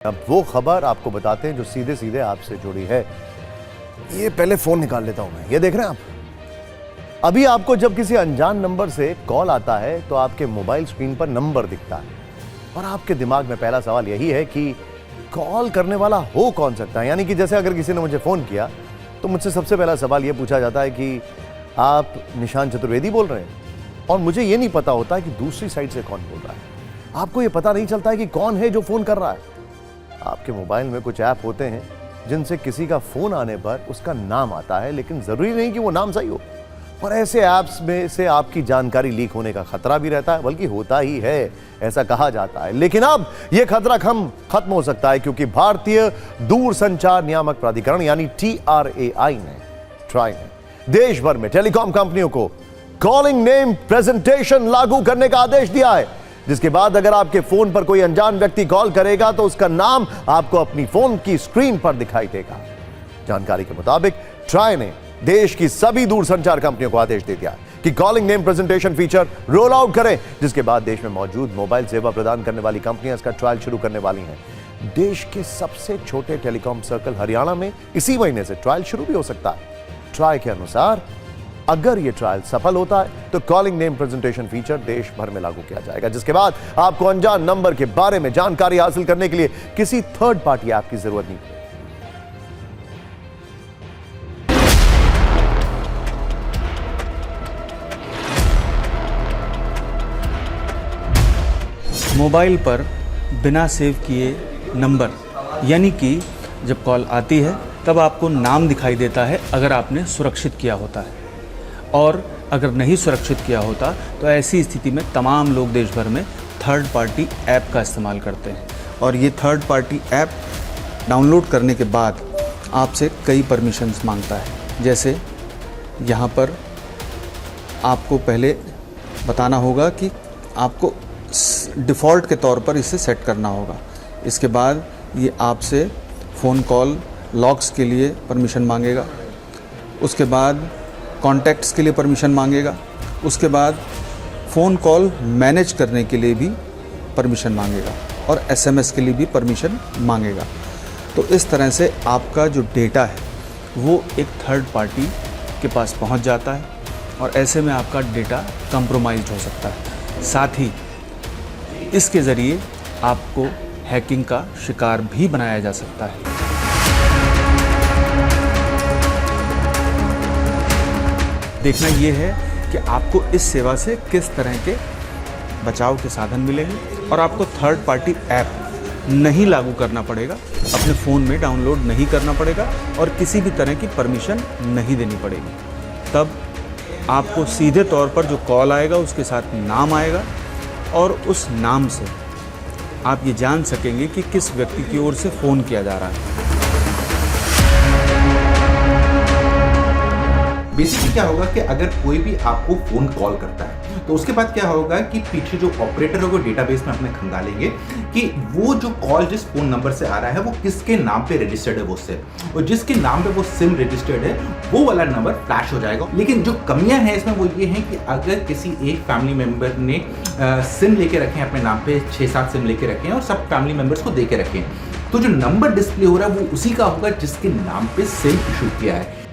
अब वो खबर आपको बताते हैं जो सीधे सीधे आपसे जुड़ी है। ये पहले फोन निकाल लेता हूं मैं। ये देख रहे हैं आप, अभी आपको जब किसी अनजान नंबर से कॉल आता है तो आपके मोबाइल स्क्रीन पर नंबर दिखता है और आपके दिमाग में पहला सवाल यही है कि कॉल करने वाला हो कौन सकता है। यानी कि जैसे अगर किसी ने मुझे फोन किया तो मुझसे सबसे पहला सवाल यह पूछा जाता है कि आप निशान चतुर्वेदी बोल रहे हैं, और मुझे यह नहीं पता होता कि दूसरी साइड से कौन बोल रहा है। आपको यह पता नहीं चलता है कि कौन है जो फोन कर रहा है। आपके मोबाइल में कुछ ऐप होते हैं जिनसे किसी का फोन आने पर उसका नाम आता है, लेकिन जरूरी नहीं कि वो नाम सही हो। और ऐसे ऐप्स में से आपकी जानकारी लीक होने का खतरा भी रहता है, बल्कि होता ही है, ऐसा कहा जाता है। लेकिन अब यह खतरा खत्म हो सकता है क्योंकि भारतीय दूरसंचार नियामक प्राधिकरण यानी TRAI ने, ट्राई ने देश भर में टेलीकॉम कंपनियों को कॉलिंग नेम प्रेजेंटेशन लागू करने का आदेश दिया है, जिसके बाद अगर आपके फोन पर कोई अनजान व्यक्ति कॉल करेगा तो उसका नाम आपको अपनी फोन की स्क्रीन पर दिखाई देगा। जानकारी के मुताबिक ट्राई ने देश की सभी दूरसंचार कंपनियों को आदेश दे दिया कि calling name presentation feature roll out करें, जिसके बाद देश में मौजूद मोबाइल सेवा प्रदान करने वाली कंपनियां इसका ट्रायल शुरू करने वाली हैं। देश के सबसे छोटे टेलीकॉम सर्कल हरियाणा में इसी महीने से ट्रायल शुरू भी हो सकता है। ट्राई के अनुसार अगर यह ट्रायल सफल होता है तो कॉलिंग नेम प्रेजेंटेशन फीचर देश भर में लागू किया जाएगा, जिसके बाद आपको अनजान नंबर के बारे में जानकारी हासिल करने के लिए किसी थर्ड पार्टी ऐप की जरूरत नहीं पड़ेगी। मोबाइल पर बिना सेव किए नंबर, यानी कि जब कॉल आती है तब आपको नाम दिखाई देता है अगर आपने सुरक्षित किया होता है, और अगर नहीं सुरक्षित किया होता तो ऐसी स्थिति में तमाम लोग देश भर में थर्ड पार्टी ऐप का इस्तेमाल करते हैं। और ये थर्ड पार्टी ऐप डाउनलोड करने के बाद आपसे कई परमिशंस मांगता है। जैसे यहाँ पर आपको पहले बताना होगा कि आपको डिफ़ॉल्ट के तौर पर इसे सेट करना होगा। इसके बाद ये आपसे फ़ोन कॉल लॉग्स के लिए परमिशन मांगेगा, उसके बाद कॉन्टैक्ट्स के लिए परमिशन मांगेगा, उसके बाद फ़ोन कॉल मैनेज करने के लिए भी परमिशन मांगेगा, और SMS के लिए भी परमिशन मांगेगा। तो इस तरह से आपका जो डेटा है वो एक थर्ड पार्टी के पास पहुंच जाता है, और ऐसे में आपका डेटा कंप्रोमाइज़ हो सकता है। साथ ही इसके ज़रिए आपको हैकिंग का शिकार भी बनाया जा सकता है। देखना यह है कि आपको इस सेवा से किस तरह के बचाव के साधन मिलेंगे, और आपको थर्ड पार्टी ऐप नहीं लागू करना पड़ेगा, अपने फ़ोन में डाउनलोड नहीं करना पड़ेगा, और किसी भी तरह की परमिशन नहीं देनी पड़ेगी। तब आपको सीधे तौर पर जो कॉल आएगा उसके साथ नाम आएगा, और उस नाम से आप ये जान सकेंगे कि किस व्यक्ति की ओर से फ़ोन किया जा रहा है। बेसिकली क्या होगा कि अगर कोई भी आपको फोन कॉल करता है तो उसके बाद क्या होगा कि पीछे जो ऑपरेटर होगा डेटाबेस में अपने खंगालेंगे कि वो जो कॉल जिस फोन नंबर से आ रहा है वो किसके नाम पे रजिस्टर्ड है वो सिम, और जिसके नाम पे वो सिम रजिस्टर्ड है वो वाला नंबर फ्लैश हो जाएगा। लेकिन जो कमियां हैं इसमें वो ये हैं कि अगर किसी एक फैमिली मेंबर ने सिम लेके रखे हैं अपने नाम पे, 6-7 सिम लेके रखे हैं और सब फैमिली मेंबर्स को दे के रखे हैं, तो जो नंबर डिस्प्ले हो रहा है वो उसी का होगा जिसके नाम पे सिम इशू किया है।